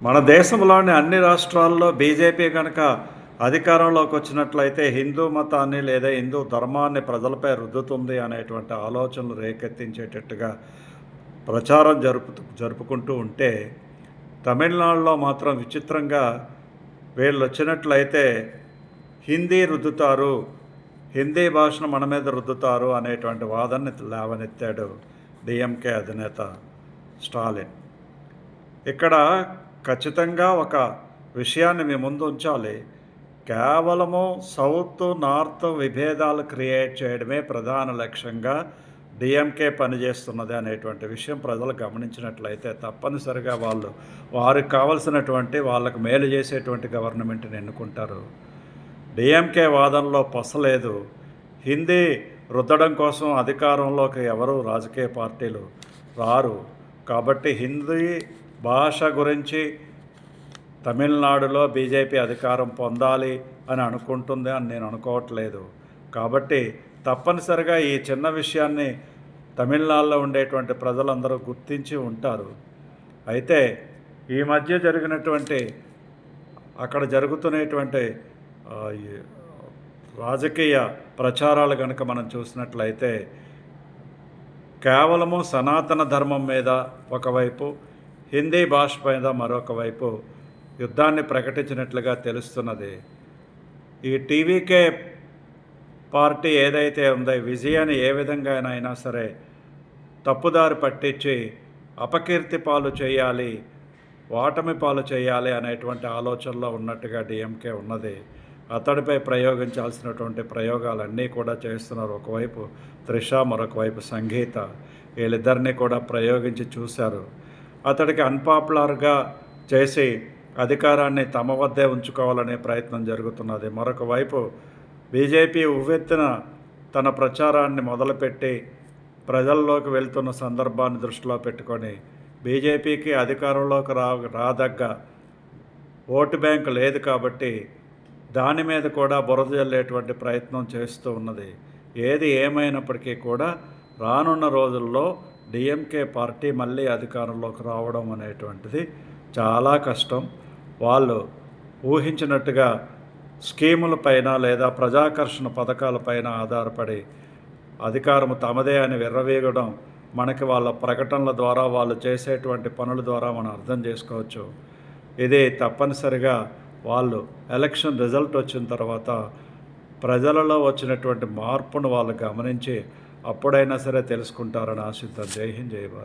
మన దేశంలోని అన్ని రాష్ట్రాల్లో బీజేపీ కనుక అధికారంలోకి వచ్చినట్లయితే హిందూ మతాన్ని లేదా హిందూ ధర్మాన్ని ప్రజలపై రుద్దుతుంది అనేటువంటి ఆలోచనలు రేకెత్తించేటట్టుగా ప్రచారం జరుపుకుంటూ ఉంటే తమిళనాడులో మాత్రం విచిత్రంగా వీళ్ళు వచ్చినట్లయితే హిందీ రుద్దుతారు, హిందీ భాషను మన మీద రుద్దుతారు అనేటువంటి వాదనని లేవనెత్తాడు డిఎంకే అధినేత స్టాలిన్. ఇక్కడ ఖచ్చితంగా ఒక విషయాన్ని మీ ముందు ఉంచాలి. కేవలము సౌత్ నార్త్ విభేదాలు క్రియేట్ చేయడమే ప్రధాన లక్ష్యంగా డిఎంకే పనిచేస్తున్నది అనేటువంటి విషయం ప్రజలు గమనించినట్లయితే తప్పనిసరిగా వారికి కావలసినటువంటి వాళ్ళకు మేలు చేసేటువంటి గవర్నమెంట్ని ఎన్నుకుంటారు. డిఎంకే వాదనలో పొసలేదు. హిందీ రుద్దడం కోసం అధికారంలోకి ఎవరు రాజకీయ పార్టీలు రారు. కాబట్టి హిందీ భాష గురించి తమిళనాడులో బీజేపీ అధికారం పొందాలి అని అనుకుంటుంది అని నేను అనుకోవట్లేదు. కాబట్టి తప్పనిసరిగా ఈ చిన్న విషయాన్ని తమిళనాడులో ఉండేటువంటి ప్రజలందరూ గుర్తించి ఉంటారు. అయితే ఈ మధ్య జరిగినటువంటి అక్కడ జరుగుతున్నటువంటి రాజకీయ ప్రచారాలు కనుక మనం చూసినట్లయితే కేవలము సనాతన ధర్మం మీద ఒకవైపు, హిందీ భాష మీద మరొక వైపు యుద్ధాన్ని ప్రకటించినట్లుగా తెలుస్తున్నది. ఈ టీవీకే పార్టీ ఏదైతే ఉందో విజయాన్ని ఏ విధంగానైనా సరే తప్పుదారి పట్టించి అపకీర్తి పాలు చేయాలి, ఓటమి పాలు చేయాలి అనేటువంటి ఆలోచనలో ఉన్నట్టుగా డిఎంకే ఉన్నది. అతడిపై ప్రయోగించాల్సినటువంటి ప్రయోగాలన్నీ కూడా చేస్తున్నారు. ఒకవైపు త్రిష, మరొక వైపు సంగీత, వీళ్ళిద్దరినీ కూడా ప్రయోగించి చూశారు. అతడికి అన్పాపులర్గా చేసి అధికారాన్ని తమ వద్దే ఉంచుకోవాలనే ప్రయత్నం జరుగుతున్నది. మరొక వైపు బీజేపీ ఉవ్వెత్తున తన ప్రచారాన్ని మొదలుపెట్టి ప్రజల్లోకి వెళ్తున్న సందర్భాన్ని దృష్టిలో పెట్టుకొని బీజేపీకి అధికారంలోకి రాదగ్గ ఓటు బ్యాంకు లేదు కాబట్టి దాని మీద కూడా బురద జల్లేటువంటి ప్రయత్నం చేస్తూ ఉన్నది. ఏది ఏమైనప్పటికీ కూడా రానున్న రోజుల్లో డిఎంకే పార్టీ మళ్ళీ అధికారంలోకి రావడం అనేటువంటిది చాలా కష్టం. వాళ్ళు ఊహించినట్టుగా స్కీములపైన లేదా ప్రజాకర్షణ పథకాలపైన ఆధారపడి అధికారం తమదే అని విర్రవీగడం మనకి వాళ్ళ ప్రకటనల ద్వారా, వాళ్ళు చేసేటువంటి పనుల ద్వారా మనం అర్థం చేసుకోవచ్చు. ఇది తప్పనిసరిగా వాళ్ళు ఎలక్షన్ రిజల్ట్ వచ్చిన తర్వాత ప్రజలలో వచ్చినటువంటి మార్పును వాళ్ళు గమనించి అప్పుడైనా సరే తెలుసుకుంటారని ఆశిద్దాం. జై హింద్, జై భారత్.